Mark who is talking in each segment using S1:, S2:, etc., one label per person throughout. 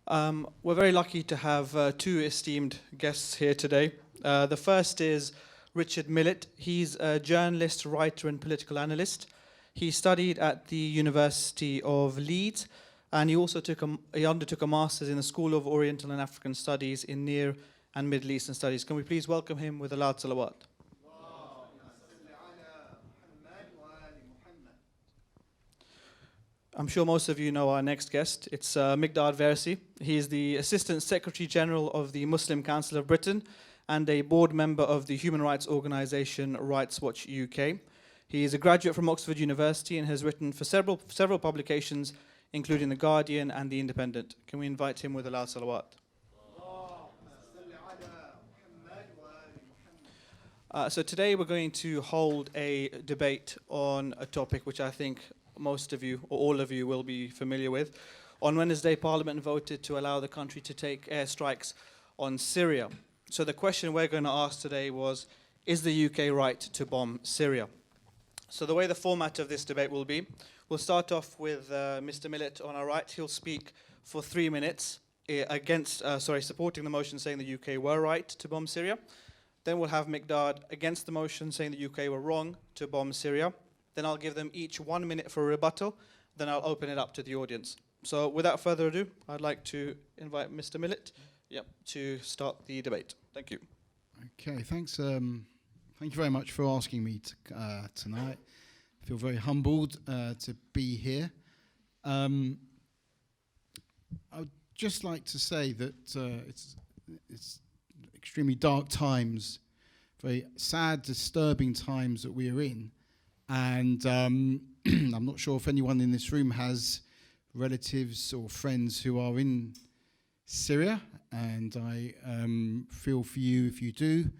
S1: We're very lucky to have two esteemed guests here today. The first is Richard Millett. He's a journalist, writer, and political analyst. He studied at the University of Leeds, and he also undertook a master's in the School of Oriental and African Studies in Near and Middle Eastern Studies. Can we please welcome him with a loud salawat? I'm sure most of you know our next guest. It's Miqdaad Versi. He is the Assistant Secretary General of the Muslim Council of Britain and a board member of the human rights organisation Rights Watch UK. He is a graduate from Oxford University and has written for several publications, including The Guardian and The Independent. Can we invite him with a loud salawat? So today we're going to hold a debate on a topic which I think most of you, or all of you, will be familiar with. On Wednesday, Parliament voted to allow the country to take airstrikes on Syria. So the question we're going to ask today was, is the UK right to bomb Syria? So the way the format of this debate will be, we'll start off with Mr. Millett on our right. He'll speak for 3 minutes supporting the motion saying the UK were right to bomb Syria. Then we'll have Miqdaad against the motion saying the UK were wrong to bomb Syria. Then I'll give them each 1 minute for a rebuttal. Then I'll open it up to the audience. So without further ado, I'd like to invite Mr. Millett to start the debate. Thank you.
S2: Okay, thanks. Thank you very much for asking me tonight. I feel very humbled to be here. I would just like to say that it's extremely dark times, very sad, disturbing times that we are in. And I'm not sure if anyone in this room has relatives or friends who are in Syria, and I feel for you if you do,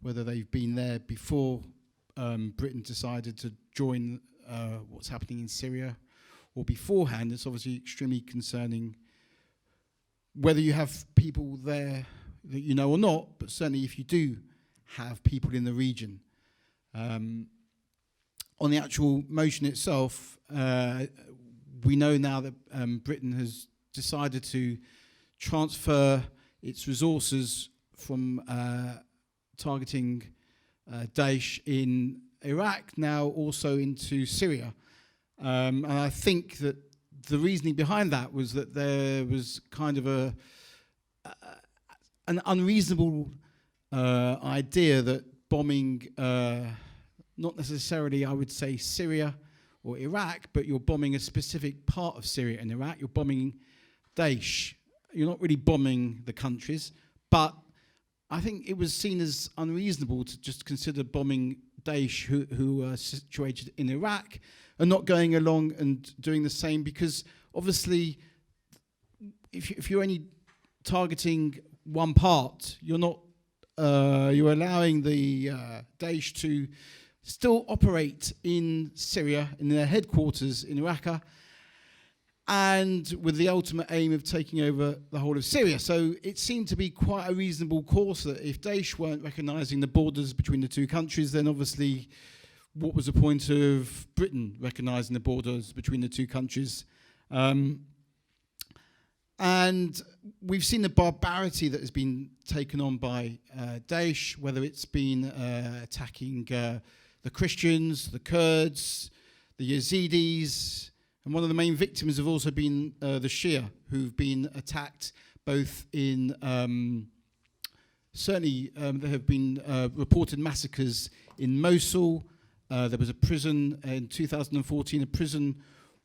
S2: whether they've been there before Britain decided to join what's happening in Syria or beforehand. It's obviously extremely concerning whether you have people there that you know or not, but certainly if you do have people in the region. On the actual motion itself, we know now that Britain has decided to transfer its resources from targeting Daesh in Iraq now also into Syria. And I think that the reasoning behind that was that there was kind of an unreasonable idea that bombing not necessarily, I would say, Syria or Iraq, but you're bombing a specific part of Syria and Iraq. You're bombing Daesh. You're not really bombing the countries, but I think it was seen as unreasonable to just consider bombing Daesh who are situated in Iraq and not going along and doing the same, because obviously if you're only targeting one part, you're not you're allowing the Daesh to still operate in Syria, in their headquarters in Raqqa, and with the ultimate aim of taking over the whole of Syria. So it seemed to be quite a reasonable course that if Daesh weren't recognising the borders between the two countries, then obviously what was the point of Britain recognising the borders between the two countries? And we've seen the barbarity that has been taken on by Daesh, whether it's been attacking the Christians, the Kurds, the Yazidis, and one of the main victims have also been the Shia, who've been attacked both in, certainly there have been reported massacres in Mosul. There was a prison in 2014, a prison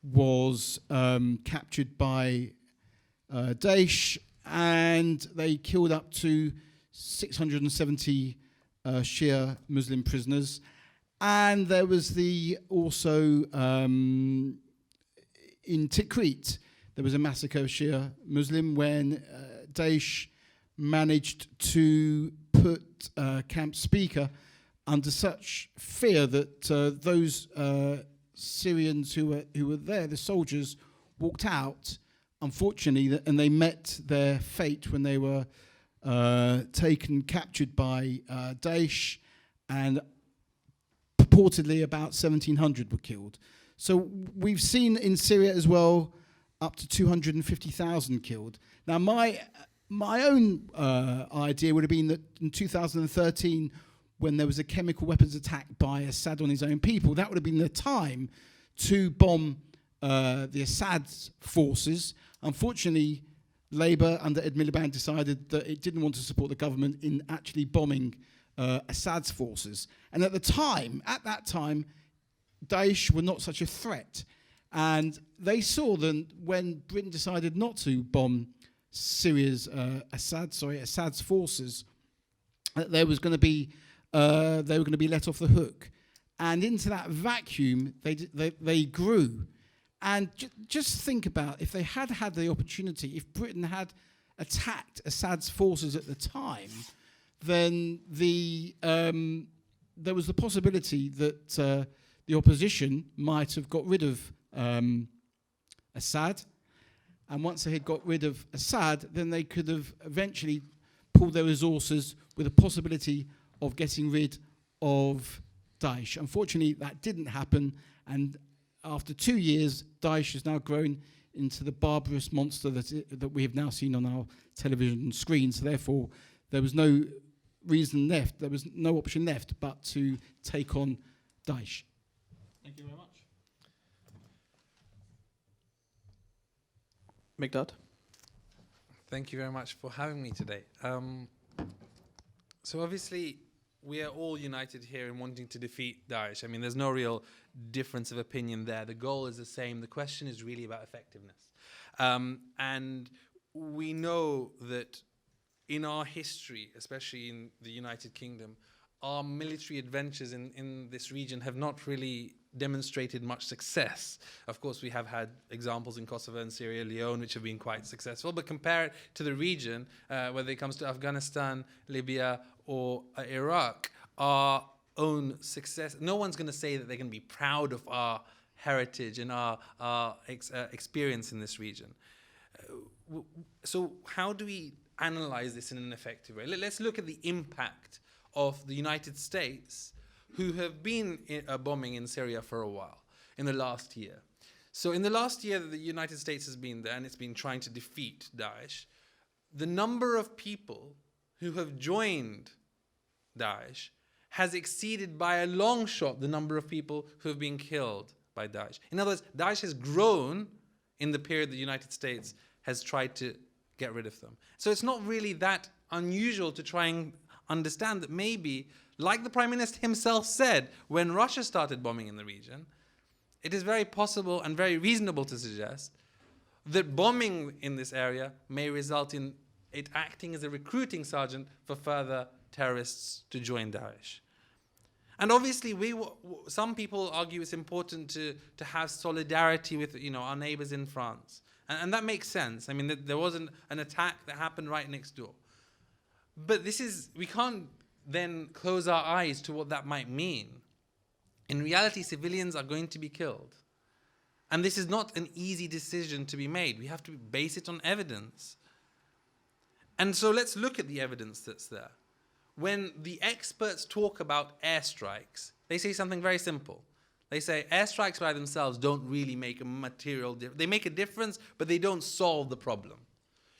S2: was captured by Daesh, and they killed up to 670 Shia Muslim prisoners. And there was also in Tikrit, there was a massacre of Shia Muslim when Daesh managed to put Camp Speaker under such fear that those Syrians who were there, the soldiers, walked out, unfortunately, and they met their fate when they were captured by Daesh, and purportedly about 1,700 were killed. So we've seen in Syria as well up to 250,000 killed. Now, my own idea would have been that in 2013, when there was a chemical weapons attack by Assad on his own people, that would have been the time to bomb the Assad's forces. Unfortunately, Labour under Ed Miliband decided that it didn't want to support the government in actually bombing Assad's forces. And at that time, Daesh were not such a threat. And they saw that when Britain decided not to bomb Syria's Assad's forces, that they were going to be let off the hook. And into that vacuum, they grew. And just think about if they had the opportunity, if Britain had attacked Assad's forces at the time, then there was the possibility that the opposition might have got rid of Assad. And once they had got rid of Assad, then they could have eventually pulled their resources with the possibility of getting rid of Daesh. Unfortunately, that didn't happen, and after 2 years, Daesh has now grown into the barbarous monster that we have now seen on our television screens. Therefore, there was no reason left, there was no option left but to take on Daesh.
S1: Thank you very much. Miqdaad.
S3: Thank you very much for having me today. So obviously, we are all united here in wanting to defeat Daesh. I mean, there's no real difference of opinion there. The goal is the same. The question is really about effectiveness. And we know that in our history, especially in the United Kingdom, our military adventures in this region have not really demonstrated much success. Of course, we have had examples in Kosovo and Syria, Leone, which have been quite successful, but compare it to the region, whether it comes to Afghanistan, Libya, or Iraq, our own success, no one's going to say that they're going to be proud of our heritage and our experience in this region. So how do we analyze this in an effective way? Let's look at the impact of the United States, who have been bombing in Syria for a while, in the last year. So in the last year that the United States has been there and it's been trying to defeat Daesh, the number of people who have joined Daesh has exceeded by a long shot the number of people who have been killed by Daesh. In other words, Daesh has grown in the period the United States has tried to get rid of them. So it's not really that unusual to try and understand that maybe, like the Prime Minister himself said when Russia started bombing in the region, it is very possible and very reasonable to suggest that bombing in this area may result in it acting as a recruiting sergeant for further terrorists to join Daesh. And obviously, some people argue it's important to have solidarity with our neighbors in France. And that makes sense. I mean, there was an attack that happened right next door. But we can't then close our eyes to what that might mean. In reality, civilians are going to be killed. And this is not an easy decision to be made. We have to base it on evidence. And so let's look at the evidence that's there. When the experts talk about airstrikes, they say something very simple. They say airstrikes by themselves don't really make a material difference. They make a difference, but they don't solve the problem.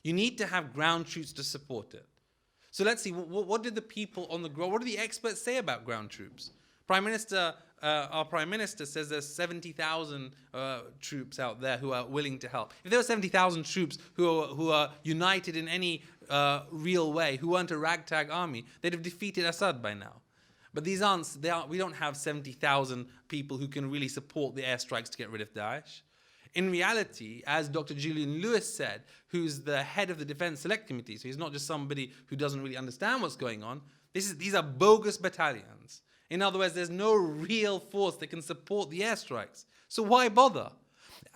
S3: You need to have ground troops to support it. So let's see, what did the people on the ground, what do the experts say about ground troops? Our Prime Minister says there's 70,000 troops out there who are willing to help. If there were 70,000 troops who are united in any real way, who weren't a ragtag army, they'd have defeated Assad by now. But we don't have 70,000 people who can really support the airstrikes to get rid of Daesh. In reality, as Dr. Julian Lewis said, who's the head of the Defense Select Committee, so he's not just somebody who doesn't really understand what's going on, these are bogus battalions. In other words, there's no real force that can support the airstrikes. So why bother?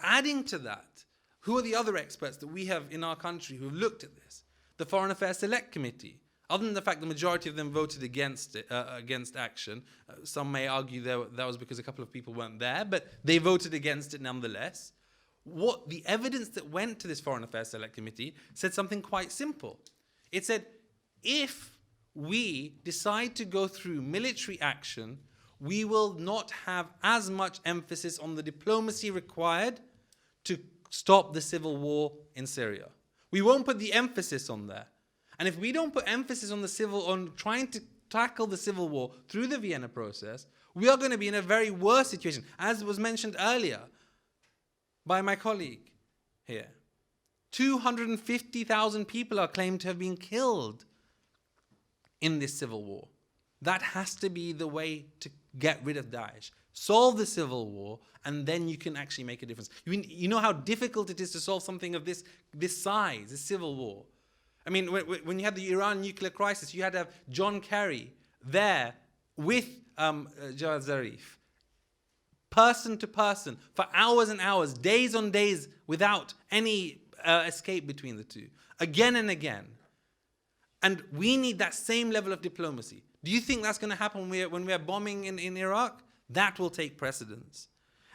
S3: Adding to that, who are the other experts that we have in our country who have looked at this? The Foreign Affairs Select Committee. Other than the fact the majority of them voted against action, some may argue that was because a couple of people weren't there, but they voted against it nonetheless. What the evidence that went to this Foreign Affairs Select Committee said something quite simple. It said, if we decide to go through military action, we will not have as much emphasis on the diplomacy required to stop the civil war in Syria. We won't put the emphasis on there. And if we don't put emphasis on trying to tackle the civil war through the Vienna process, we are going to be in a very worse situation, as was mentioned earlier by my colleague here. 250,000 people are claimed to have been killed in this civil war. That has to be the way to get rid of Daesh. Solve the civil war, and then you can actually make a difference. You know how difficult it is to solve something of this size, a civil war. I mean, when you had the Iran nuclear crisis, you had to have John Kerry there with Jawad Zarif, person to person, for hours and hours, days on days, without any escape between the two, again and again. And we need that same level of diplomacy. Do you think that's going to happen when we are bombing in Iraq? That will take precedence.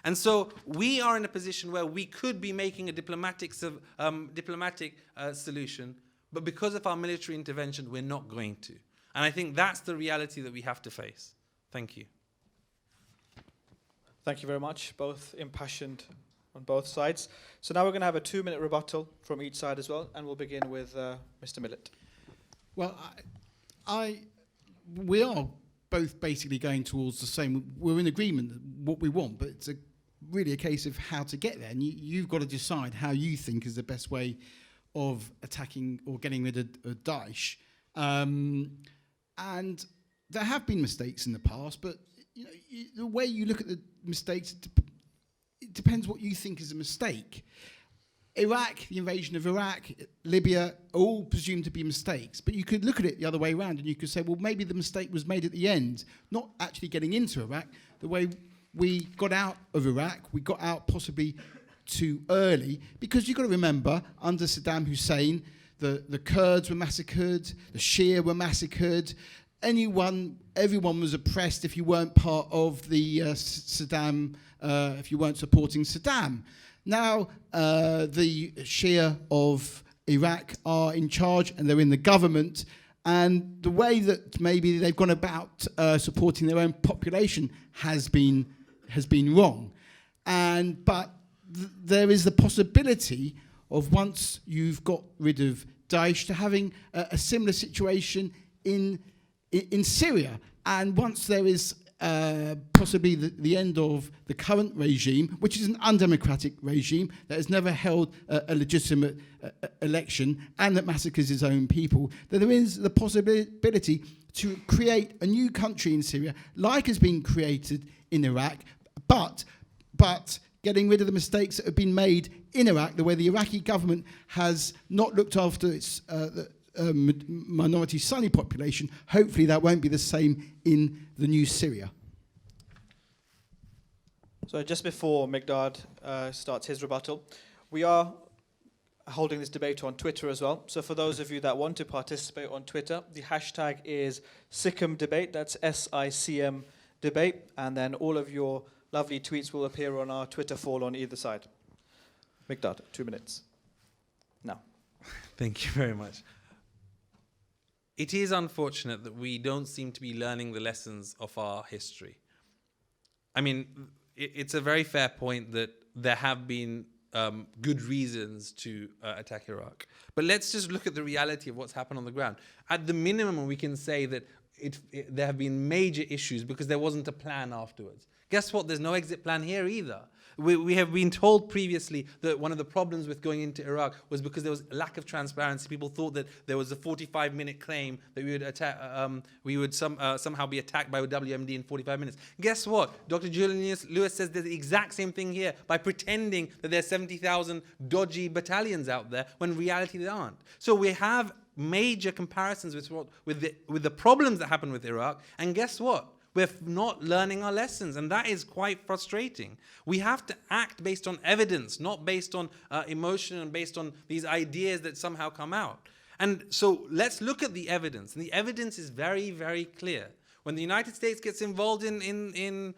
S3: And so we are in a position where we could be making a diplomatic solution, but because of our military intervention, we're not going to. And I think that's the reality that we have to face. Thank you.
S1: Thank you very much, both impassioned on both sides. So now we're going to have a 2-minute rebuttal from each side as well, and we'll begin with Mr. Millett.
S2: Well, we are both basically going towards the same. We're in agreement what we want, but it's really a case of how to get there. And you've got to decide how you think is the best way of attacking or getting rid of Daesh. And there have been mistakes in the past, but the way you look at the mistakes, it depends what you think is a mistake. Iraq, the invasion of Iraq, Libya, are all presumed to be mistakes. But you could look at it the other way around and you could say, well, maybe the mistake was made at the end, not actually getting into Iraq. The way we got out of Iraq, we got out possibly too early, because you've got to remember, under Saddam Hussein, the Kurds were massacred, the Shia were massacred, everyone was oppressed if you weren't part of the Saddam, if you weren't supporting Saddam. Now, the Shia of Iraq are in charge and they're in the government, and the way that maybe they've gone about supporting their own population has been wrong. But there is the possibility of, once you've got rid of Daesh, to having a similar situation in Syria. And once there is possibly the end of the current regime, which is an undemocratic regime that has never held a legitimate election and that massacres its own people, that there is the possibility to create a new country in Syria, like has been created in Iraq, but getting rid of the mistakes that have been made in Iraq, the way the Iraqi government has not looked after its minority Sunni population. Hopefully that won't be the same in the new Syria.
S1: So just before Miqdaad starts his rebuttal, we are holding this debate on Twitter as well. So for those of you that want to participate on Twitter, the hashtag is SICM debate, that's SICM debate, and then all of your lovely tweets will appear on our Twitter feed on either side. Miqdaad, 2 minutes. Now.
S3: Thank you very much. It is unfortunate that we don't seem to be learning the lessons of our history. I mean, it's a very fair point that there have been good reasons to attack Iraq. But let's just look at the reality of what's happened on the ground. At the minimum, we can say that there have been major issues because there wasn't a plan afterwards. Guess what? There's no exit plan here either. We have been told previously that one of the problems with going into Iraq was because there was a lack of transparency. People thought that there was a 45-minute claim that we would somehow be attacked by WMD in 45 minutes. Guess what? Dr. Julian Lewis says there's the exact same thing here by pretending that there's 70,000 dodgy battalions out there when in reality there aren't. So we have major comparisons with the problems that happened with Iraq, and guess what? We're not learning our lessons, and that is quite frustrating. We have to act based on evidence, not based on emotion and based on these ideas that somehow come out. And so let's look at the evidence, and the evidence is very, very clear. When the United States gets involved in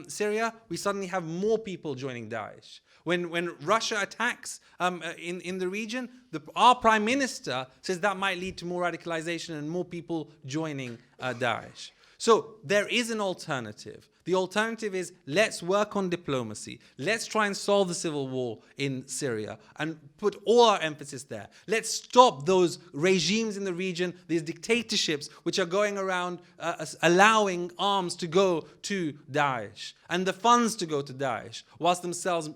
S3: Syria, we suddenly have more people joining Daesh. When Russia attacks in the region, our Prime Minister says that might lead to more radicalization and more people joining Daesh. So there is an alternative. The alternative is, let's work on diplomacy. Let's try and solve the civil war in Syria and put all our emphasis there. Let's stop those regimes in the region, these dictatorships which are going around allowing arms to go to Daesh and the funds to go to Daesh whilst themselves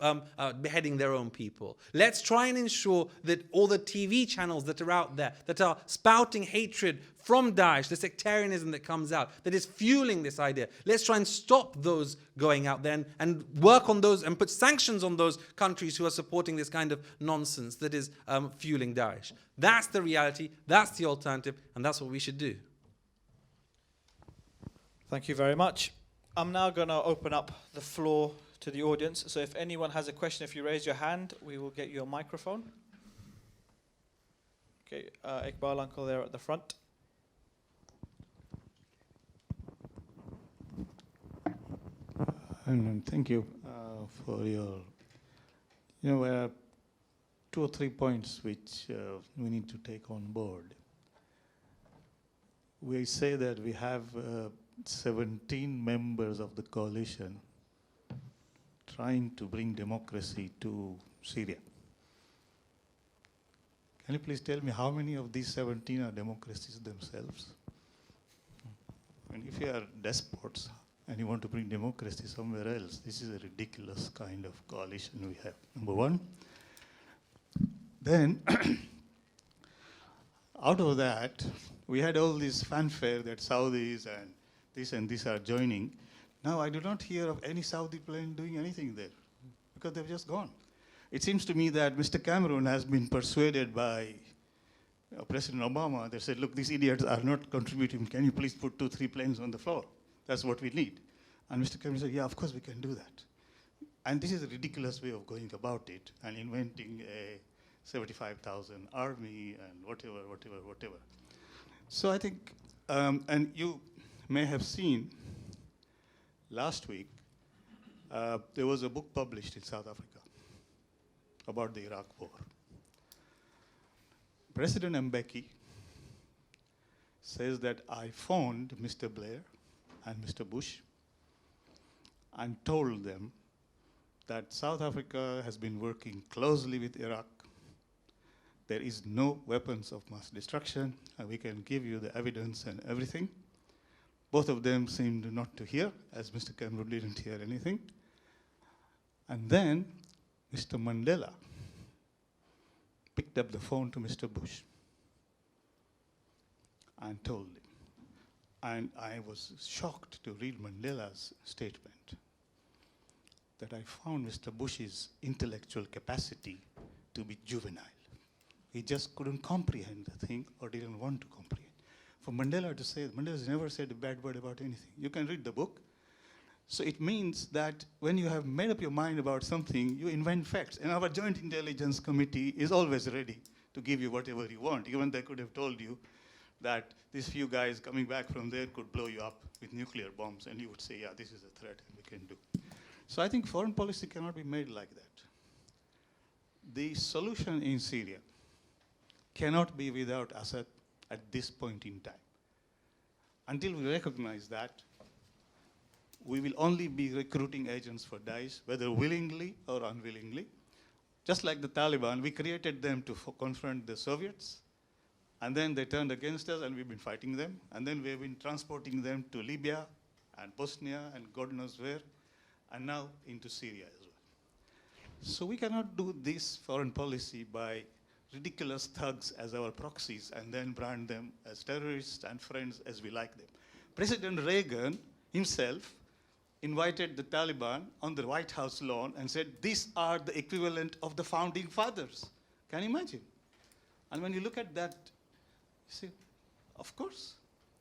S3: beheading their own people. Let's try and ensure that all the TV channels that are out there that are spouting hatred from Daesh, the sectarianism that comes out, that is fueling this idea. Let's try and stop those going out there and work on those and put sanctions on those countries who are supporting this kind of nonsense that is fueling Daesh. That's the reality, that's the alternative, and that's what we should do.
S1: Thank you very much. I'm now going to open up the floor to the audience. So if anyone has a question, if you raise your hand, we will get you a microphone. Okay, Iqbal uncle there at the front.
S4: And thank you for your, there are 2 or 3 points which we need to take on board. We say that we have 17 members of the coalition trying to bring democracy to Syria. Can you please tell me how many of these 17 are democracies themselves? And if you are despots, and you want to bring democracy somewhere else, this is a ridiculous kind of coalition we have, number one. Then, out of that, we had all this fanfare that Saudis and this are joining. Now, I do not hear of any Saudi plane doing anything there, because they've just gone. It seems to me that Mr. Cameron has been persuaded by President Obama. They said, look, these idiots are not contributing. Can you please put 2 or 3 planes on the floor? That's what we need. And Mr. Cameron said, yeah, of course we can do that. And this is a ridiculous way of going about it and inventing a 75,000 army and whatever. So I think, and you may have seen last week, there was a book published in South Africa about the Iraq war. President Mbeki says that I phoned Mr. Blair and Mr. Bush and told them that South Africa has been working closely with Iraq. There is no weapons of mass destruction, and we can give you the evidence and everything. Both of them seemed not to hear, as Mr. Cameron didn't hear anything. And then Mr. Mandela picked up the phone to Mr. Bush and told him. And I was shocked to read Mandela's statement that I found Mr. Bush's intellectual capacity to be juvenile. He just couldn't comprehend the thing or didn't want to comprehend. For Mandela to say, Mandela's never said a bad word about anything. You can read the book. So it means that when you have made up your mind about something, you invent facts. And our Joint Intelligence Committee is always ready to give you whatever you want. Even they could have told you that these few guys coming back from there could blow you up with nuclear bombs, and you would say, yeah, this is a threat, and we can do. So I think foreign policy cannot be made like that. The solution in Syria cannot be without Assad at this point in time. Until we recognize that, we will only be recruiting agents for Daesh, whether willingly or unwillingly. Just like the Taliban, we created them to confront the Soviets, and then they turned against us, and we've been fighting them. And then we've been transporting them to Libya and Bosnia and God knows where, and now into Syria as well. So we cannot do this foreign policy by ridiculous thugs as our proxies and then brand them as terrorists and friends as we like them. President Reagan himself invited the Taliban on the White House lawn and said, these are the equivalent of the founding fathers. Can you imagine? And when you look at that, you see, of course,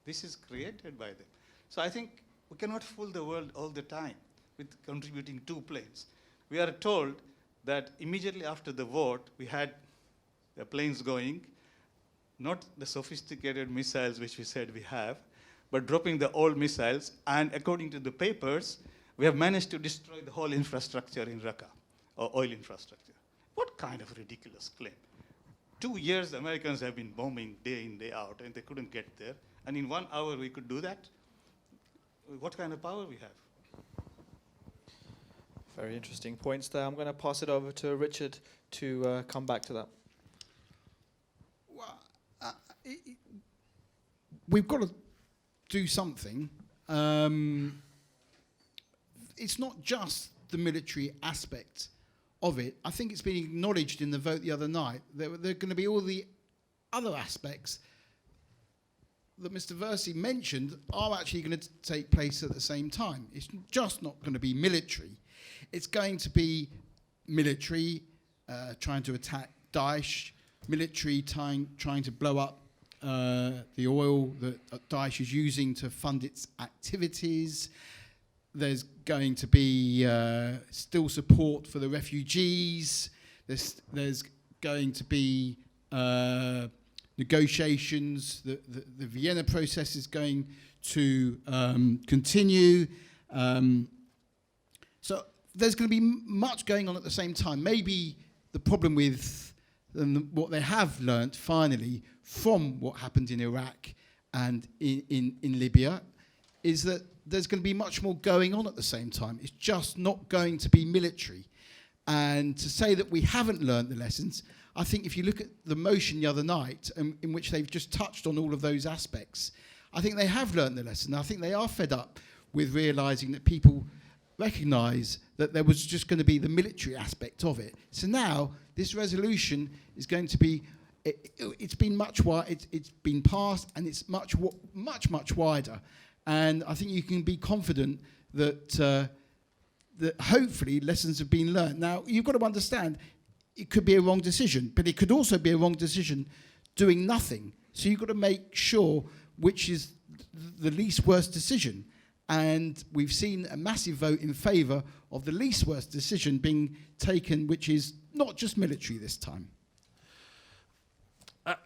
S4: this is created by them. So I think we cannot fool the world all the time with contributing 2 planes. We are told that immediately after the vote, we had the planes going, not the sophisticated missiles which we said we have, but dropping the old missiles. And according to the papers, we have managed to destroy the whole infrastructure in Raqqa, or oil infrastructure. What kind of ridiculous claim? 2 years, the Americans have been bombing day in, day out, and they couldn't get there. And in 1 hour, we could do that? What kind of power we have?
S1: Very interesting points there. I'm going to pass it over to Richard to come back to that.
S2: Well, we've got to do something. It's not just the military aspect of it. I think it's been acknowledged in the vote the other night. There are going to be all the other aspects that Mr. Versi mentioned are actually going to take place at the same time. It's just not going to be military. It's going to be military trying to attack Daesh, military trying to blow up the oil that Daesh is using to fund its activities. There's going to be still support for the refugees. There's going to be negotiations. The Vienna process is going to continue. So there's going to be much going on at the same time. Maybe the problem with what they have learnt finally from what happened in Iraq and in Libya is that there's going to be much more going on at the same time. It's just not going to be military. And to say that we haven't learnt the lessons, I think if you look at the motion the other night, in which they've just touched on all of those aspects, I think they have learnt the lesson. I think they are fed up with realising that people recognise that there was just going to be the military aspect of it. So now this resolution is going to be, it's been it's been passed, and it's much wider. And I think you can be confident that that hopefully lessons have been learned. Now, you've got to understand, it could be a wrong decision, but it could also be a wrong decision doing nothing. So you've got to make sure which is the least worst decision. And we've seen a massive vote in favour of the least worst decision being taken, which is not just military this time.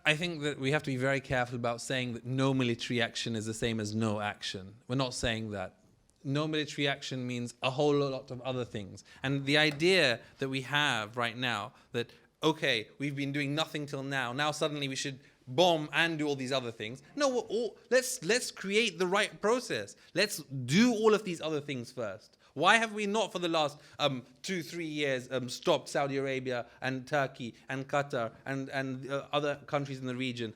S3: I think that we have to be very careful about saying that no military action is the same as no action. We're not saying that. No military action means a whole lot of other things. And the idea that we have right now that, okay, we've been doing nothing till now suddenly we should bomb and do all these other things. No, let's create the right process. Let's do all of these other things first. Why have we not for the last 2-3 years stopped Saudi Arabia and Turkey and Qatar and other countries in the region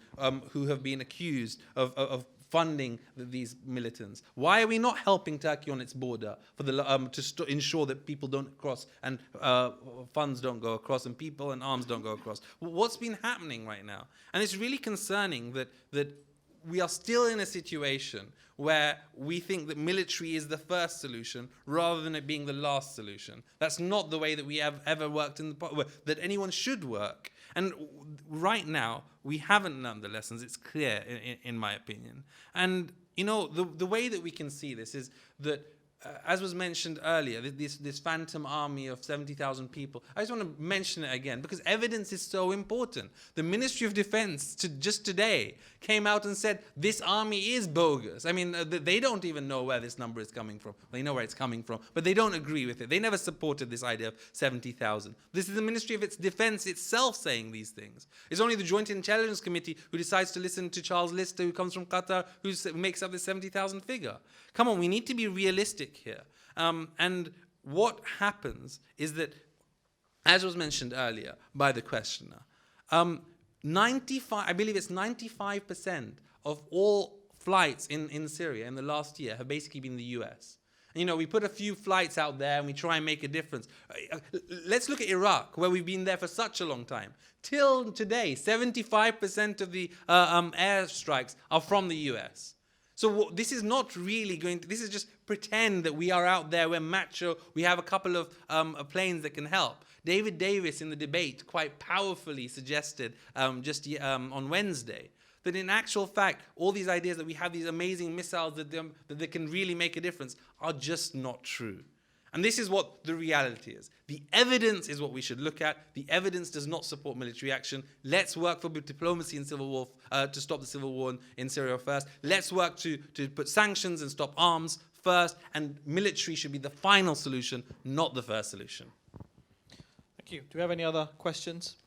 S3: who have been accused of funding these militants? Why are we not helping Turkey on its border for the to ensure that people don't cross and funds don't go across and people and arms don't go across? What's been happening right now? And it's really concerning that we are still in a situation where we think that military is the first solution rather than it being the last solution. That's not the way that we have ever worked in that anyone should work. And right now, we haven't learned the lessons. It's clear, in my opinion. And, you know, the way that we can see this is that, as was mentioned earlier, this phantom army of 70,000 people, I just want to mention it again because evidence is so important. The Ministry of Defense just today came out and said this army is bogus. I mean, they don't even know where this number is coming from. They know where it's coming from, but they don't agree with it. They never supported this idea of 70,000. This is the Ministry of Defense itself saying these things. It's only the Joint Intelligence Committee who decides to listen to Charles Lister, who comes from Qatar, who makes up this 70,000 figure. Come on, we need to be realistic here. And what happens is that, as was mentioned earlier by the questioner, I believe it's 95% of all flights in Syria in the last year have basically been the US. You know, we put a few flights out there and we try and make a difference. Let's look at Iraq, where we've been there for such a long time. Till today, 75% of the airstrikes are from the US. So this is not really this is just pretend that we are out there, we're macho, we have a couple of planes that can help. David Davis in the debate quite powerfully suggested on Wednesday that in actual fact, all these ideas that we have these amazing missiles that they can really make a difference are just not true. And this is what the reality is. The evidence is what we should look at. The evidence does not support military action. Let's work for diplomacy and civil war to stop the civil war in Syria first. Let's work to put sanctions and stop arms first. And military should be the final solution, not the first solution.
S1: Thank you. Do we have any other questions?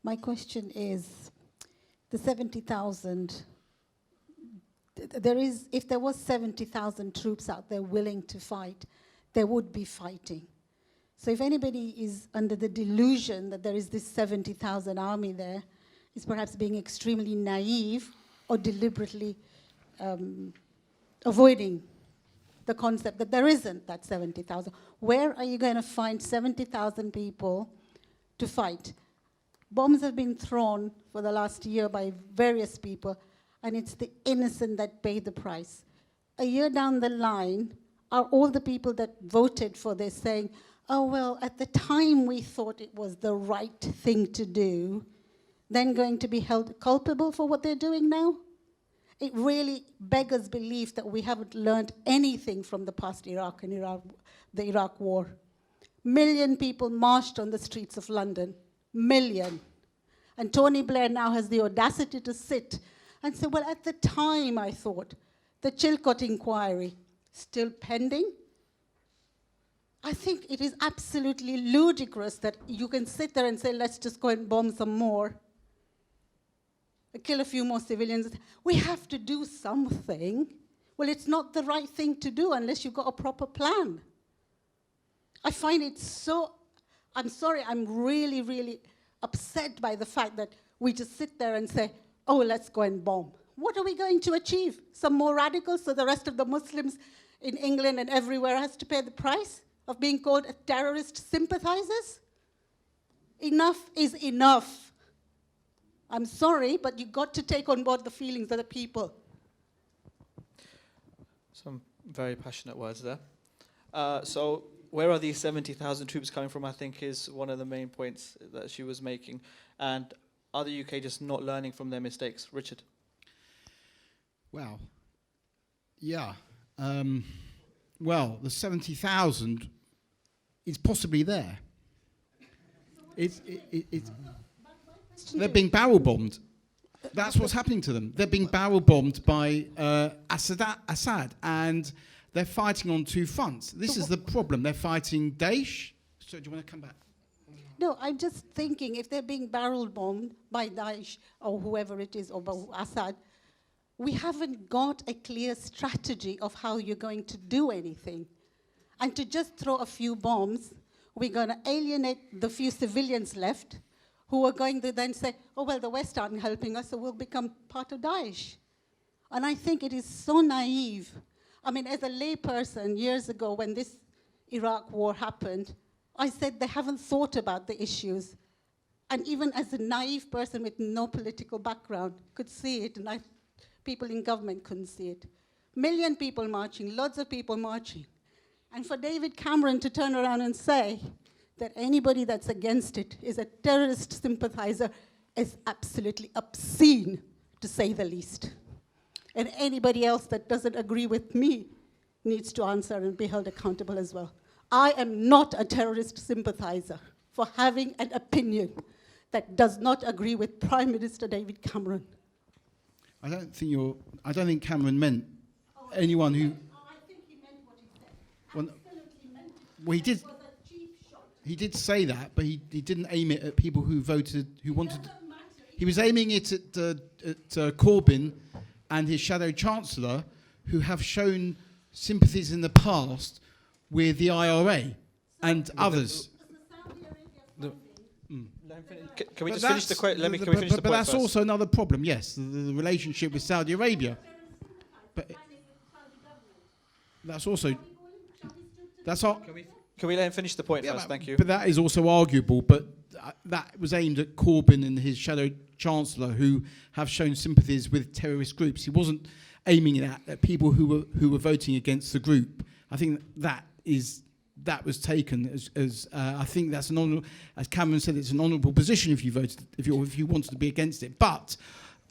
S5: My question is, the 70,000 if there was 70,000 troops out there willing to fight, there would be fighting. So if anybody is under the delusion that there is this 70,000 army there, is perhaps being extremely naive or deliberately avoiding the concept that there isn't that 70,000. Where are you going to find 70,000 people to fight? Bombs have been thrown for the last year by various people, and it's the innocent that pay the price. A year down the line, are all the people that voted for this saying, oh, well, at the time we thought it was the right thing to do, then going to be held culpable for what they're doing now? It really beggars belief that we haven't learned anything from the past Iraq and the Iraq war. 1 million people marched on the streets of London. 1 million. And Tony Blair now has the audacity to sit and say, well, at the time I thought, the Chilcot inquiry, still pending? I think it is absolutely ludicrous that you can sit there and say, let's just go and bomb some more, kill a few more civilians. We have to do something. Well, it's not the right thing to do unless you've got a proper plan. I find it so, I'm sorry, I'm really, really upset by the fact that we just sit there and say, oh, let's go and bomb. What are we going to achieve? Some more radicals so the rest of the Muslims in England and everywhere has to pay the price of being called terrorist sympathizers? Enough is enough. I'm sorry, but you've got to take on board the feelings of the people.
S1: Some very passionate words there. So where are these 70,000 troops coming from, I think, is one of the main points that she was making. And are the UK just not learning from their mistakes? Richard?
S2: Well, yeah. Well, the 70,000 is possibly there. They're being barrel bombed. That's what's happening to them. They're being barrel bombed by Assad, and they're fighting on two fronts. This is the problem. They're fighting Daesh. So do you want to come back?
S5: No, I'm just thinking if they're being barrel bombed by Daesh or whoever it is, or by Assad, we haven't got a clear strategy of how you're going to do anything. And to just throw a few bombs, we're going to alienate the few civilians left who are going to then say, oh, well, the West aren't helping us, so we'll become part of Daesh. And I think it is so naive. I mean, as a layperson, years ago when this Iraq war happened, I said they haven't thought about the issues. And even as a naive person with no political background could see it, and people in government couldn't see it. 1 million people marching, lots of people marching. And for David Cameron to turn around and say that anybody that's against it is a terrorist sympathizer is absolutely obscene, to say the least. And anybody else that doesn't agree with me needs to answer and be held accountable as well. I am not a terrorist sympathizer for having an opinion that does not agree with Prime Minister David Cameron.
S2: I don't think Cameron meant anyone who.
S5: I think he meant what he said.
S2: Well,
S5: Absolutely meant it.
S2: Well, he did.
S5: It was a cheap shot.
S2: He did say that, but he didn't aim it at people who voted, who wanted.
S5: Doesn't matter.
S2: He was aiming it at Corbyn and his shadow chancellor, who have shown sympathies in the past with the IRA and others.
S1: Can we just finish the question? Can we finish the point
S2: But that's
S1: first?
S2: also another problem, yes, the relationship with Saudi Arabia. But that's also...
S1: Can we let him finish the point first? Thank you.
S2: But that is also arguable, but that was aimed at Corbyn and his shadow chancellor, who have shown sympathies with terrorist groups. He wasn't aiming it at people who were voting against the group. I think that was taken as I think that's an honourable, as Cameron said, it's an honourable position if you voted, if you wanted to be against it. But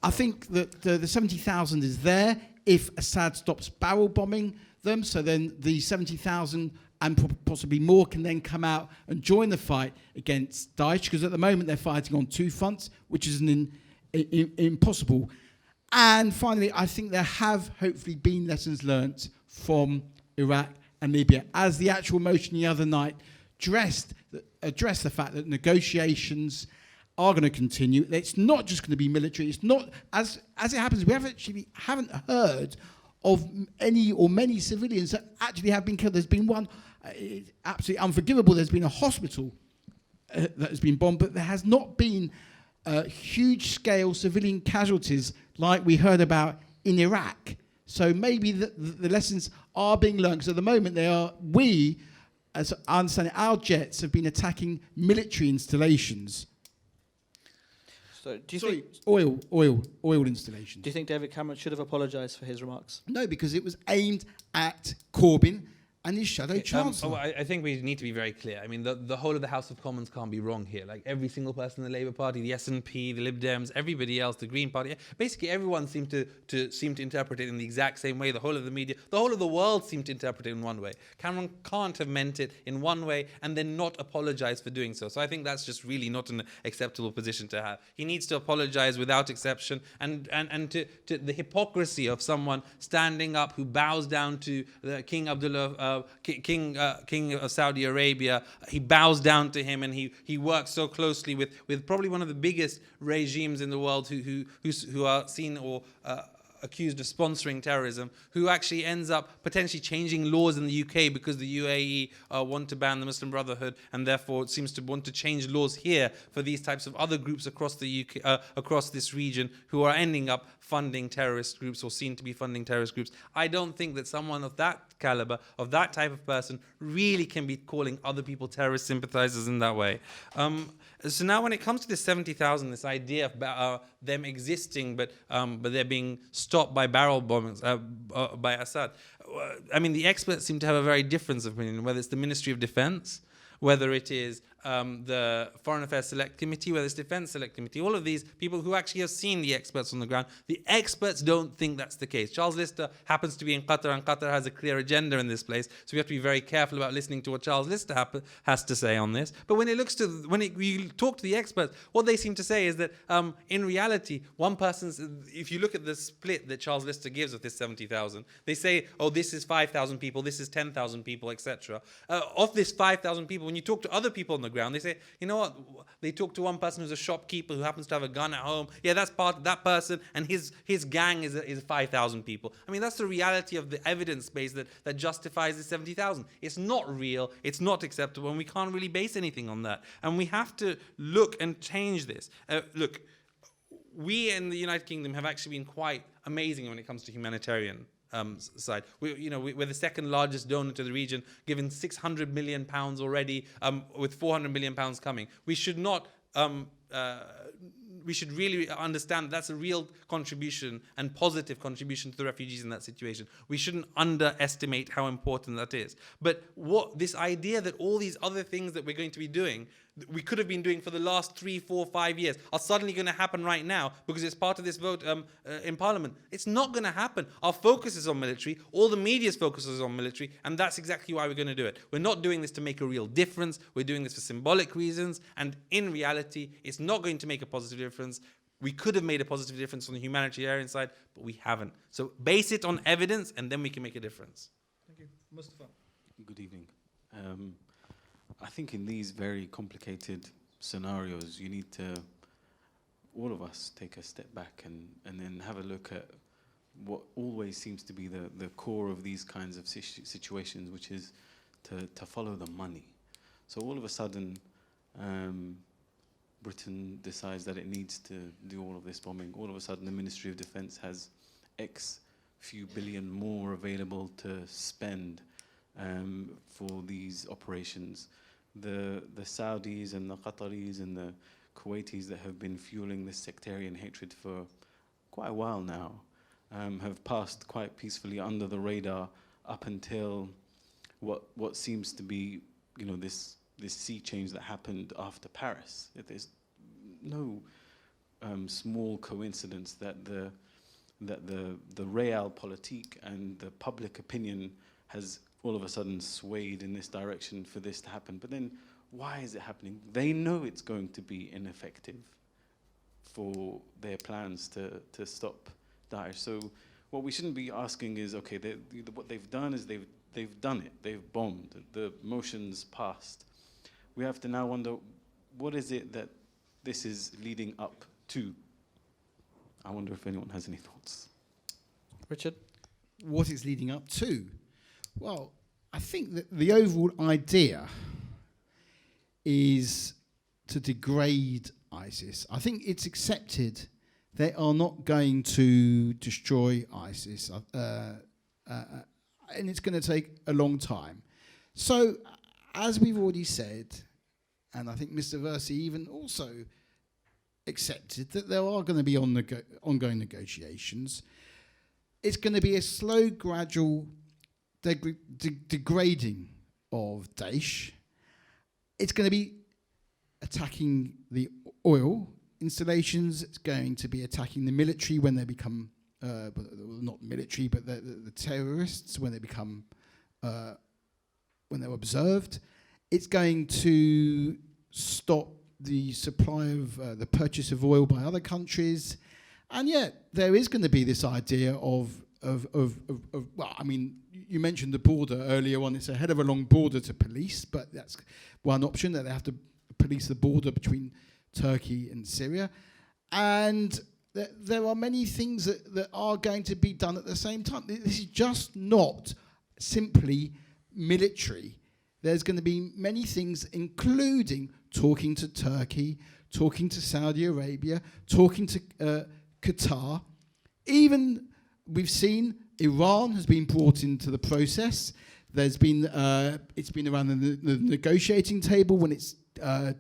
S2: I think that the 70,000 is there if Assad stops barrel bombing them. So then the 70,000 and possibly more can then come out and join the fight against Daesh, because at the moment they're fighting on two fronts, which is impossible. And finally, I think there have hopefully been lessons learnt from Iraq and Libya, as the actual motion the other night addressed the fact that negotiations are going to continue. It's not just going to be military. It's not, as it happens, we haven't heard of any or many civilians that actually have been killed. There's been one, absolutely unforgivable. There's been a hospital that has been bombed, but there has not been huge-scale civilian casualties like we heard about in Iraq. So maybe the lessons are being learned. So at the moment, as I understand it, our jets have been attacking military installations.
S1: So do you think
S2: Oil installations.
S1: do you think David Cameron should have apologised for his remarks?
S2: No, because it was aimed at Corbyn and his shadow chancellor.
S3: I think we need to be very clear. I mean, the whole of the House of Commons can't be wrong here. Like every single person in the Labour Party, the SNP, the Lib Dems, everybody else, the Green Party, basically everyone seemed to interpret it in the exact same way. The whole of the media, the whole of the world seemed to interpret it in one way. Cameron can't have meant it in one way and then not apologise for doing so. So I think that's just really not an acceptable position to have. He needs to apologise without exception, and to the hypocrisy of someone standing up who bows down to the King Abdullah. King of Saudi Arabia, he bows down to him, and he works so closely with probably one of the biggest regimes in the world who are seen or accused of sponsoring terrorism, who actually ends up potentially changing laws in the UK because the UAE want to ban the Muslim Brotherhood, and therefore it seems to want to change laws here for these types of other groups across the UK, across this region, who are ending up funding terrorist groups or seen to be funding terrorist groups. I don't think that someone of that caliber, of that type of person, really can be calling other people terrorist sympathizers in that way. So now when it comes to this 70,000, this idea of them existing, but they're being stopped by barrel bombings by Assad, I mean, the experts seem to have a very different opinion, whether it's the Ministry of Defense, whether it is the Foreign Affairs Select Committee, whether it's Defense Select Committee, all of these people who actually have seen the experts on the ground, the experts don't think that's the case. Charles Lister happens to be in Qatar, and Qatar has a clear agenda in this place, so we have to be very careful about listening to what Charles Lister has to say on this. But when you talk to the experts, what they seem to say is that in reality, if you look at the split that Charles Lister gives of this 70,000, they say, oh, this is 5,000 people, this is 10,000 people, etc. Of this 5,000 people, when you talk to other people on the ground, they say, you know what, they talk to one person who's a shopkeeper who happens to have a gun at home. Yeah, that's part of that person, and his gang is 5,000 people. I mean, that's the reality of the evidence base that justifies the 70,000. It's not real, it's not acceptable, and we can't really base anything on that. And we have to look and change this. Look, we in the United Kingdom have actually been quite amazing when it comes to humanitarian side. We're the second largest donor to the region, given £600 million already, with £400 million coming. We should not. We should really understand that's a real contribution and positive contribution to the refugees in that situation. We shouldn't underestimate how important that is. But this idea that all these other things that we're going to be doing, we could have been doing for the last 3, 4, 5 years, are suddenly going to happen right now because it's part of this vote in Parliament. It's not going to happen. Our focus is on military. All the media's focus is on military, and that's exactly why we're going to do it. We're not doing this to make a real difference. We're doing this for symbolic reasons, and in reality, it's not going to make a positive difference. We could have made a positive difference on the humanitarian side, but we haven't. So base it on evidence, and then we can make a difference.
S1: Thank you. Mustafa.
S6: Good evening. I think in these very complicated scenarios, you need to, all of us, take a step back and then have a look at what always seems to be the core of these kinds of situations, which is to follow the money. So all of a sudden, Britain decides that it needs to do all of this bombing. All of a sudden, the Ministry of Defense has X few billion more available to spend for these operations. The Saudis and the Qataris and the Kuwaitis that have been fueling this sectarian hatred for quite a while now have passed quite peacefully under the radar up until what seems to be, this sea change that happened after Paris. There's no small coincidence that the realpolitik and the public opinion has all of a sudden swayed in this direction for this to happen. But then why is it happening? They know it's going to be ineffective for their plans to stop Daesh. So what we shouldn't be asking is, okay, what they've done is they've done it. They've bombed. The motion's passed. We have to now wonder, what is it that this is leading up to? I wonder if anyone has any thoughts.
S1: Richard?
S2: What it's leading up to? Well, I think that the overall idea is to degrade ISIS. I think it's accepted they are not going to destroy ISIS, and it's going to take a long time. So, as we've already said, and I think Mr. Versi even also accepted that there are going to be ongoing negotiations. It's going to be a slow, gradual degrading of Daesh. It's going to be attacking the oil installations. It's going to be attacking the military when they become, not military, but the terrorists when they become, when they're observed. It's going to stop the supply of the purchase of oil by other countries. And yet there is going to be this idea of well, I mean, you mentioned the border earlier on. It's a head of a long border to police, but that's one option, that they have to police the border between Turkey and Syria. And there are many things that are going to be done at the same time. This is just not simply military. There's going to be many things, including talking to Turkey, talking to Saudi Arabia, talking to Qatar. Even we've seen Iran has been brought into the process. There's been it's been around the negotiating table when it's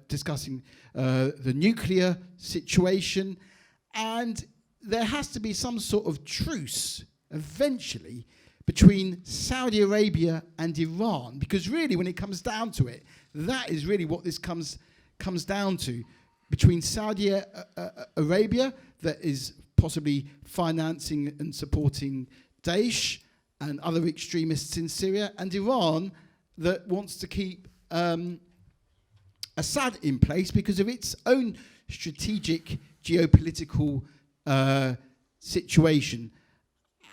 S2: discussing the nuclear situation, and there has to be some sort of truce eventually between Saudi Arabia and Iran, because really, when it comes down to it, that is really what this comes down to. Between Saudi Arabia, that is possibly financing and supporting Daesh and other extremists in Syria, and Iran, that wants to keep Assad in place because of its own strategic geopolitical situation.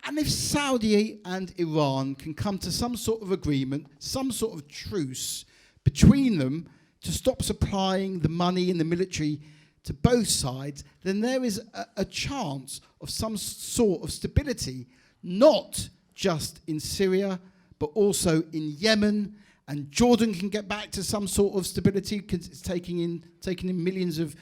S2: And if Saudi and Iran can come to some sort of agreement, some sort of truce between them to stop supplying the money and the military to both sides, then there is a chance of some sort of stability, not just in Syria, but also in Yemen. And Jordan can get back to some sort of stability because it's taking in millions of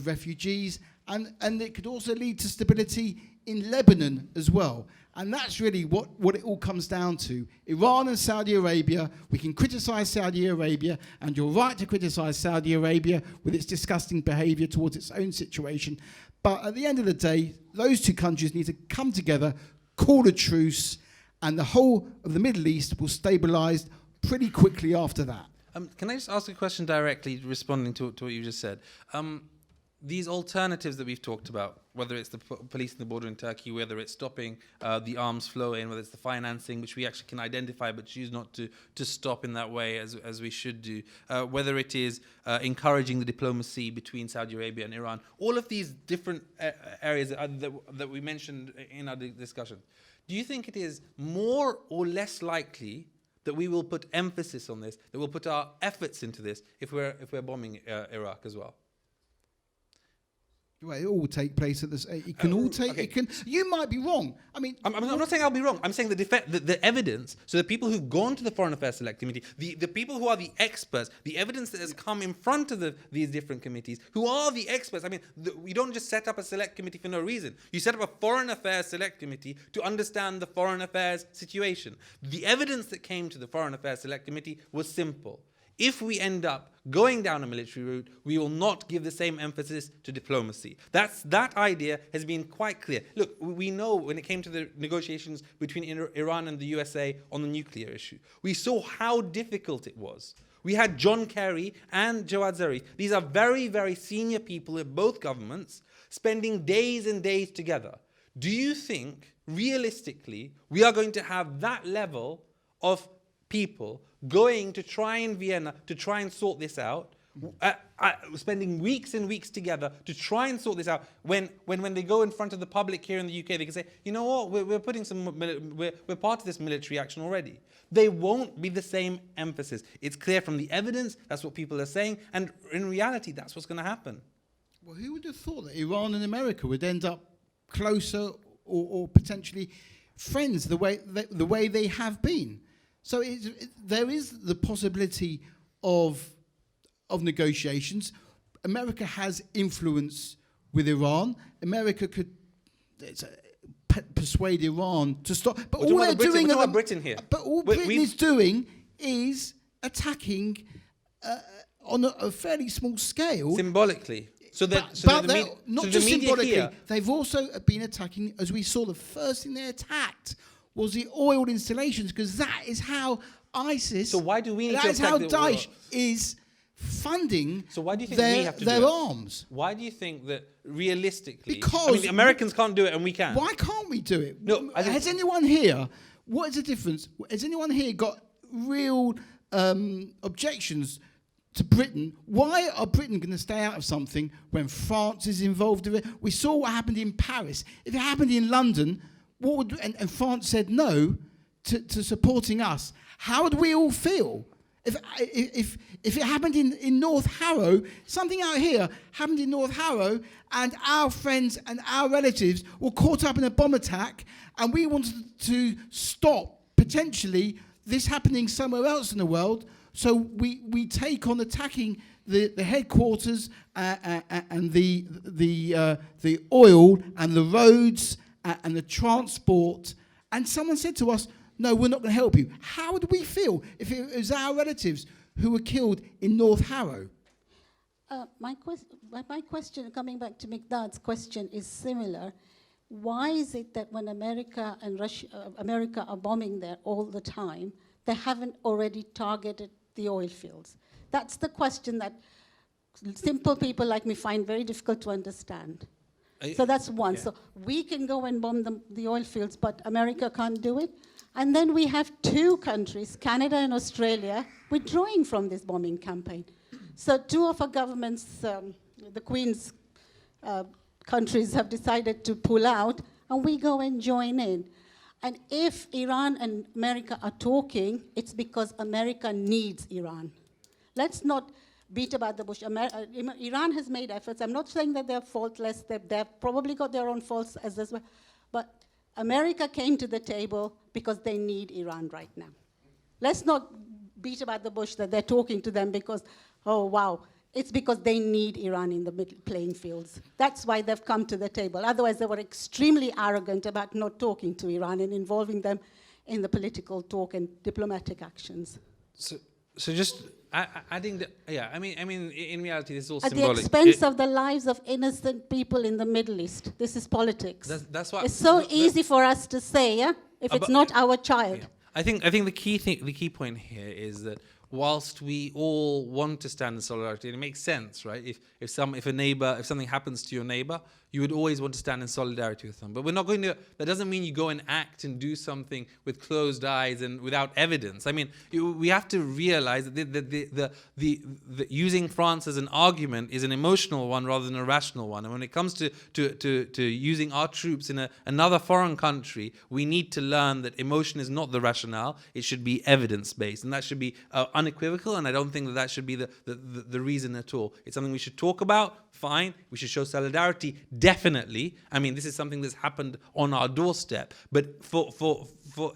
S2: refugees. And it could also lead to stability in Lebanon as well. And that's really what it all comes down to. Iran and Saudi Arabia, we can criticize Saudi Arabia, and you're right to criticize Saudi Arabia with its disgusting behavior towards its own situation. But at the end of the day, those two countries need to come together, call a truce, and the whole of the Middle East will stabilize pretty quickly after that.
S3: Can I just ask a question directly, responding to what you just said? These alternatives that we've talked about, whether it's the police in the border in Turkey, whether it's stopping the arms flow in, whether it's the financing, which we actually can identify but choose not to stop in that way as we should do, whether it is encouraging the diplomacy between Saudi Arabia and Iran, all of these different areas that we mentioned in our discussion, do you think it is more or less likely that we will put emphasis on this, that we'll put our efforts into this if we're bombing Iraq as well?
S2: Well, it all take place at this. It can all take.
S3: Okay.
S2: It can. You might be wrong. I mean,
S3: I'm not saying I'll be wrong. I'm saying the evidence. So the people who've gone to the Foreign Affairs Select Committee, the people who are the experts, the evidence that has come in front of these different committees, who are the experts. I mean, we don't just set up a select committee for no reason. You set up a Foreign Affairs Select Committee to understand the foreign affairs situation. The evidence that came to the Foreign Affairs Select Committee was simple. If we end up going down a military route, we will not give the same emphasis to diplomacy. That idea has been quite clear. Look, we know when it came to the negotiations between Iran and the USA on the nuclear issue, we saw how difficult it was. We had John Kerry and Jawad Zarif. These are very, very senior people in both governments spending days and days together. Do you think, realistically, we are going to have that level of people going to try in Vienna to try and sort this out, spending weeks and weeks together to try and sort this out, when they go in front of the public here in the UK, they can say, you know what, we're putting we're part of this military action already. They won't be the same emphasis. It's clear from the evidence, that's what people are saying, and in reality, that's what's going to happen.
S2: Well, who would have thought that Iran and America would end up closer or potentially friends the way they have been? So there is the possibility of negotiations. America has influence with Iran. America could persuade Iran to stop. But
S3: We're
S2: all
S3: talking
S2: they're doing,
S3: about Britain here.
S2: But all Britain is doing is attacking on a fairly small scale.
S3: Symbolically. So that,
S2: Not just symbolically, they've also been attacking, as we saw, the first thing they attacked was the oil installations, because that is how ISIS,
S3: So why do we need
S2: that
S3: to
S2: is how
S3: attack the
S2: Daesh is funding
S3: So why do you think
S2: their,
S3: we have to
S2: their
S3: do it?
S2: arms.
S3: Why do you think that realistically?
S2: Because
S3: I mean, the Americans can't do it and we can.
S2: Why can't we do it?
S3: No, I think-
S2: Has anyone here, what is the difference? Has anyone here got real objections to Britain? Why are Britain going to stay out of something when France is involved in it? We saw what happened in Paris. If it happened in London, what would, and France said no to supporting us, how would we all feel? If it happened in North Harrow, something out here happened in North Harrow, and our friends and our relatives were caught up in a bomb attack, and we wanted to stop potentially this happening somewhere else in the world, so we take on attacking the headquarters and the oil and the roads and the transport. And someone said to us, "No, we're not going to help you." How would we feel if it was our relatives who were killed in North Harrow?
S5: My question, coming back to Miqdaad's question, is similar. Why is it that when America and America are bombing there all the time, they haven't already targeted the oil fields? That's the question that simple people like me find very difficult to understand. So that's one. Yeah. So we can go and bomb the oil fields, but America can't do it. And then we have two countries, Canada and Australia, withdrawing from this bombing campaign. So two of our governments, the Queen's countries, have decided to pull out, and we go and join in. And if Iran and America are talking, it's because America needs Iran. Let's not beat about the bush. Iran has made efforts. I'm not saying that they're faultless. They've probably got their own faults as well. But America came to the table because they need Iran right now. Let's not beat about the bush that they're talking to them because, oh, wow. It's because they need Iran in the playing fields. That's why they've come to the table. Otherwise, they were extremely arrogant about not talking to Iran and involving them in the political talk and diplomatic actions.
S3: So just adding that, yeah. I mean, in reality, this is all
S5: at
S3: symbolic.
S5: At the expense of the lives of innocent people in the Middle East. This is politics.
S3: That's why
S5: it's so easy for us to say, yeah, if it's not our child.
S3: Yeah. I think the key point here is that whilst we all want to stand in solidarity, and it makes sense, right? If something happens to your neighbor, you would always want to stand in solidarity with them. But we're not going to. That doesn't mean you go and act and do something with closed eyes and without evidence. I mean, we have to realize that the using France as an argument is an emotional one rather than a rational one. And when it comes to using our troops in another foreign country, we need to learn that emotion is not the rationale. It should be evidence-based, and that should be unequivocal. And I don't think that should be the reason at all. It's something we should talk about. Fine. We should show solidarity. Definitely. I mean, this is something that's happened on our doorstep. But for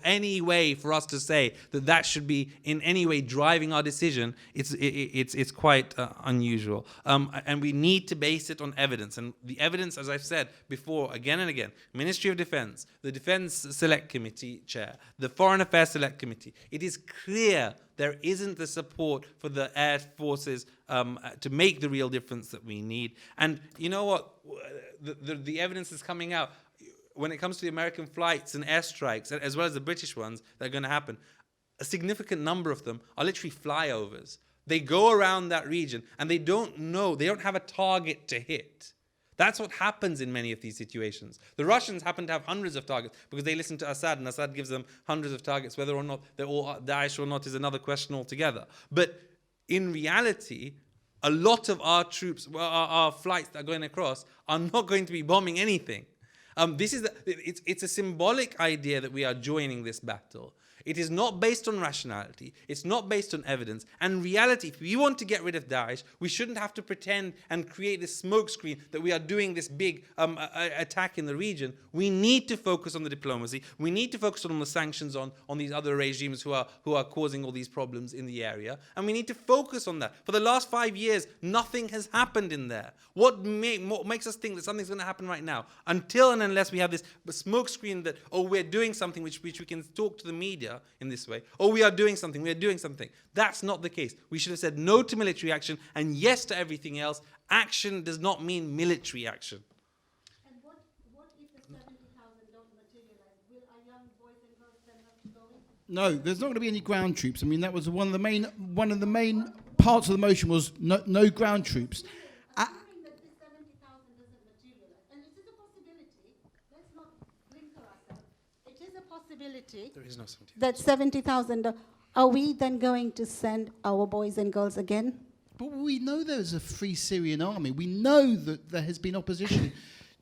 S3: any way for us to say that should be in any way driving our decision, it's quite unusual. And we need to base it on evidence. And the evidence, as I've said before, again and again, Ministry of Defense, the Defense Select Committee Chair, the Foreign Affairs Select Committee, it is clear there isn't the support for the air forces to make the real difference that we need. And you know what? The evidence is coming out. When it comes to the American flights and airstrikes, as well as the British ones that are going to happen, a significant number of them are literally flyovers. They go around that region and they don't know, they don't have a target to hit. That's what happens in many of these situations. The Russians happen to have hundreds of targets because they listen to Assad, and Assad gives them hundreds of targets. Whether or not they're all Daesh or not is another question altogether. But in reality, a lot of our troops, our flights that are going across, are not going to be bombing anything. It's a symbolic idea that we are joining this battle. It is not based on rationality. It's not based on evidence. And reality, if we want to get rid of Daesh, we shouldn't have to pretend and create this smokescreen that we are doing this big attack in the region. We need to focus on the diplomacy. We need to focus on the sanctions on these other regimes who are causing all these problems in the area. And we need to focus on that. For the last 5 years, nothing has happened in there. What makes us think that something's going to happen right now? Until and unless we have this smokescreen that, oh, we're doing something which we can talk to the media in this way. Oh, we are doing something. That's not the case. We should have said no to military action and yes to everything else. Action does not mean military action.
S5: And what if the 70,000 don't materialize? Will our young boys and girls then have to go in?
S2: No, there's not going to be any ground troops. I mean, that was one of the main parts of the motion was no ground troops.
S5: Assuming that this 70,000 doesn't materialize, and it is a possibility, let's not blinker ourselves. It is a possibility
S3: There is no 70.
S5: that 70,000, are we then going to send our boys and girls again?
S2: But we know there's a free Syrian army. We know that there has been opposition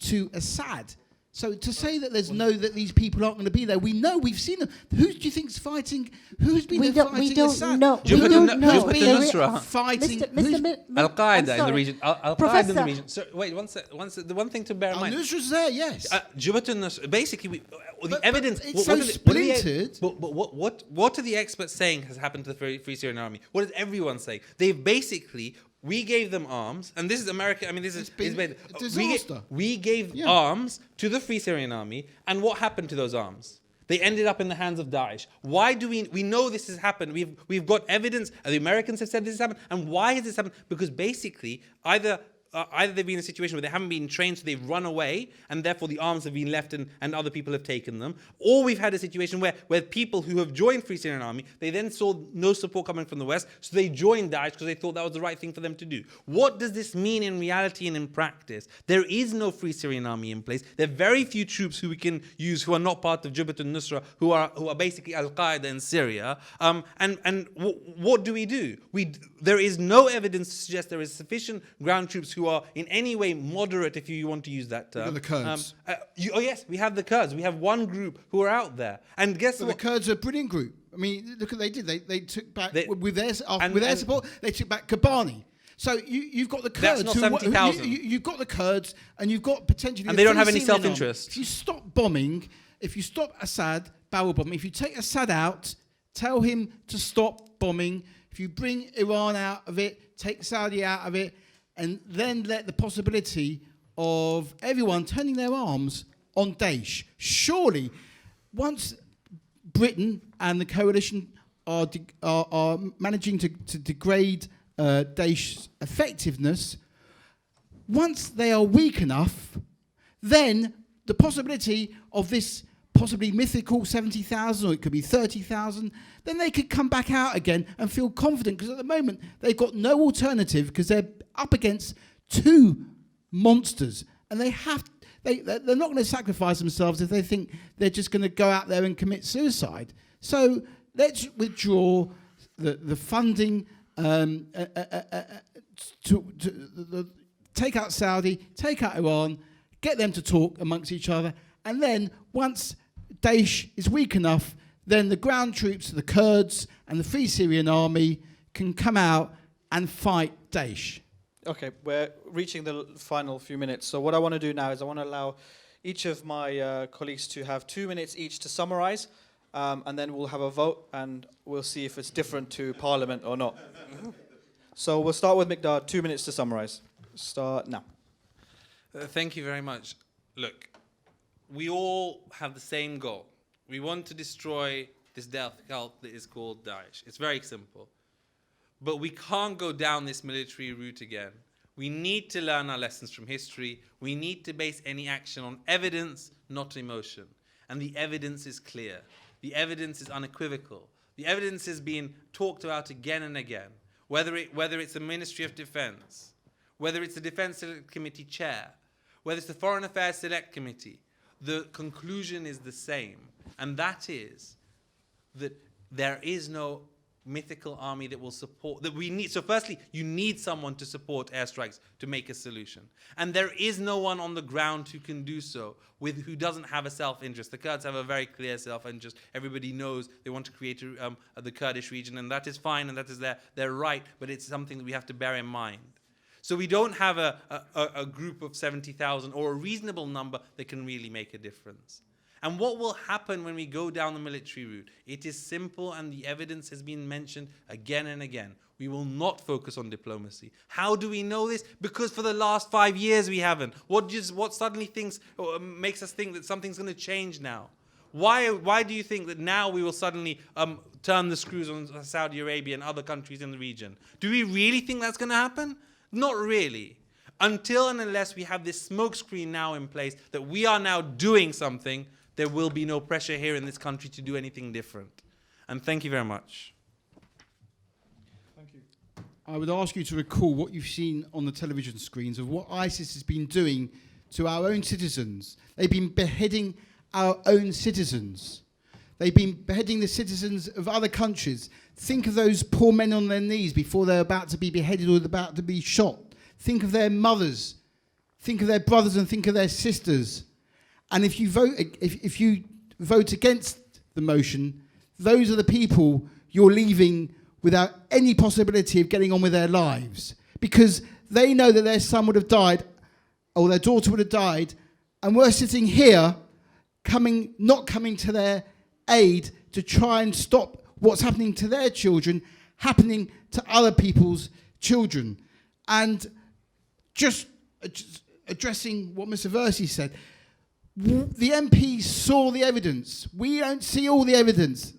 S2: to Assad. So to say that that these people aren't going to be there, we know, we've seen them. Who do you think's fighting? Who's been fighting Assad?
S5: Know.
S3: We don't know.
S2: Who's
S3: Jabhat
S2: been
S3: al-Nusra.
S2: fighting?
S3: Al-Qaeda in the region. Al-Qaeda in the
S5: Professor.
S3: region. So, wait, one sec. The one thing to bear in mind.
S2: Al-Nusra's there, yes.
S3: Jabhat al-Nusra. Basically, the
S2: But
S3: evidence.
S2: it's so splintered.
S3: But what are the experts saying has happened to the Free Syrian Army? What is everyone saying? They've basically. We gave them arms, and this is America. I mean, this is
S2: been a disaster.
S3: We gave arms to the Free Syrian Army, and what happened to those arms? They ended up in the hands of Daesh. Why do we know this has happened? We've got evidence. The Americans have said this has happened, and why has this happened? Because basically, either they've been in a situation where they haven't been trained, so they've run away, and therefore the arms have been left and other people have taken them. Or we've had a situation where people who have joined Free Syrian Army, they then saw no support coming from the West, so they joined Daesh because they thought that was the right thing for them to do. What does this mean in reality and in practice? There is no Free Syrian Army in place. There are very few troops who we can use who are not part of Jabhat al-Nusra, who are basically Al-Qaeda in Syria. What do? There is no evidence to suggest there is sufficient ground troops who are in any way moderate, if you want to use that term.
S2: The Kurds.
S3: Yes, we have the Kurds. We have one group who are out there. And guess
S2: But
S3: what?
S2: the Kurds are a brilliant group. I mean, look what they did. They took back, with their support, they took back Kobani. So you've got the Kurds.
S3: That's not 70,000.
S2: You've got the Kurds, and you've got potentially...
S3: And
S2: the
S3: they don't have
S2: Free
S3: any
S2: Syrian
S3: self-interest.
S2: Army. If you stop bombing, if you stop Assad, barrel bombing, if you take Assad out, tell him to stop bombing, if you bring Iran out of it, take Saudi out of it, and then let the possibility of everyone turning their arms on Daesh. Surely, once Britain and the coalition are managing to degrade Daesh's effectiveness, once they are weak enough, then the possibility of this possibly mythical 70,000, or it could be 30,000, then they could come back out again and feel confident, because at the moment they've got no alternative, because they're up against two monsters, and they're not going to sacrifice themselves if they think they're just going to go out there and commit suicide. So let's withdraw the funding, take out Saudi, take out Iran, get them to talk amongst each other, and then once Daesh is weak enough, then the ground troops, the Kurds and the Free Syrian Army can come out and fight Daesh.
S1: Okay, we're reaching the final few minutes. So what I want to do now is I want to allow each of my colleagues to have 2 minutes each to summarize, and then we'll have a vote, and we'll see if it's different to Parliament or not. So we'll start with Miqdaad, 2 minutes to summarize. Start now.
S3: Thank you very much. Look, we all have the same goal. We want to destroy this death cult that is called Daesh. It's very simple. But we can't go down this military route again. We need to learn our lessons from history. We need to base any action on evidence, not emotion. And the evidence is clear. The evidence is unequivocal. The evidence is being talked about again and again. Whether it's the Ministry of Defense, whether it's the Defense Select Committee chair, whether it's the Foreign Affairs Select Committee, the conclusion is the same. And that is that there is no mythical army that will support, that we need. So firstly, you need someone to support airstrikes to make a solution. And there is no one on the ground who can do so, who doesn't have a self-interest. The Kurds have a very clear self-interest. Everybody knows they want to create the Kurdish region, and that is fine, and that is their right, but it's something that we have to bear in mind. So we don't have a group of 70,000 or a reasonable number that can really make a difference. And what will happen when we go down the military route? It is simple, and the evidence has been mentioned again and again. We will not focus on diplomacy. How do we know this? Because for the last 5 years we haven't. What suddenly makes us think that something's going to change now? Why do you think that now we will suddenly turn the screws on Saudi Arabia and other countries in the region? Do we really think that's going to happen? Not really. Until and unless we have this smokescreen now in place that we are now doing something, there will be no pressure here in this country to do anything different. And thank you very much.
S2: Thank you. I would ask you to recall what you've seen on the television screens of what ISIS has been doing to our own citizens. They've been beheading our own citizens. They've been beheading the citizens of other countries. Think of those poor men on their knees before they're about to be beheaded or about to be shot. Think of their mothers. Think of their brothers and think of their sisters. And if you vote against the motion, those are the people you're leaving without any possibility of getting on with their lives, because they know that their son would have died or their daughter would have died, and we're sitting here not coming to their aid to try and stop what's happening to their children happening to other people's children. And just addressing what Mr. Versi said, the MPs saw the evidence. We don't see all the evidence.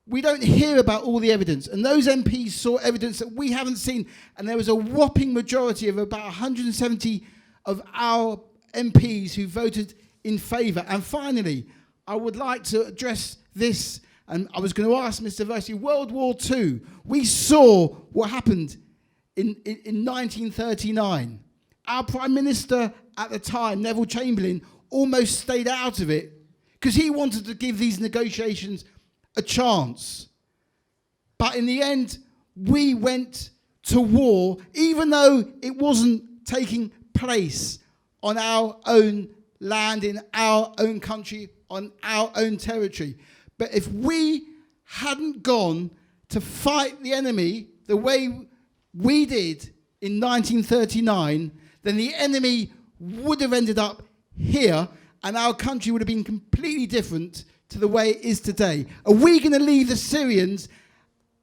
S2: We don't hear about all the evidence. And those MPs saw evidence that we haven't seen. And there was a whopping majority of about 170 of our MPs who voted in favour. And finally, I would like to address this, and I was going to ask Mr. Versi, World War II, we saw what happened in 1939. Our Prime Minister at the time, Neville Chamberlain, almost stayed out of it because he wanted to give these negotiations a chance. But in the end, we went to war, even though it wasn't taking place on our own land, in our own country, on our own territory. But if we hadn't gone to fight the enemy the way we did in 1939, then the enemy would have ended up here, and our country would have been completely different to the way it is today. Are we going to leave the Syrians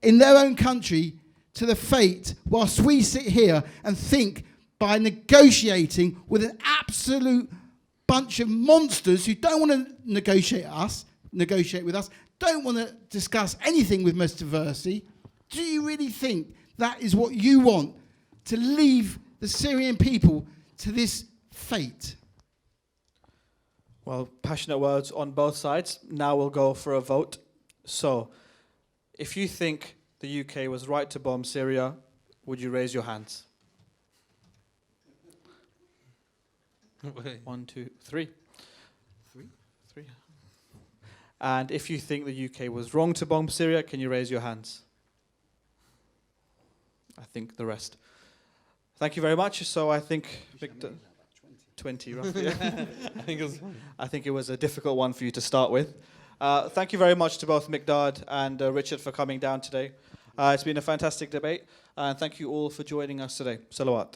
S2: in their own country to the fate whilst we sit here and think by negotiating with an absolute bunch of monsters who don't want to negotiate with us, don't want to discuss anything with Mr. Versi? Do you really think that is what you want, to leave the Syrian people to this fate?
S1: Well, passionate words on both sides. Now we'll go for a vote. So, if you think the UK was right to bomb Syria, would you raise your hands? 1, 2, 3. Three. And if you think the UK was wrong to bomb Syria, can you raise your hands? I think the rest. Thank you very much. So I think 20 roughly. I think it was a difficult one for you to start with. Thank you very much to both Miqdaad and Richard for coming down today. It's been a fantastic debate, and thank you all for joining us today. Salawat.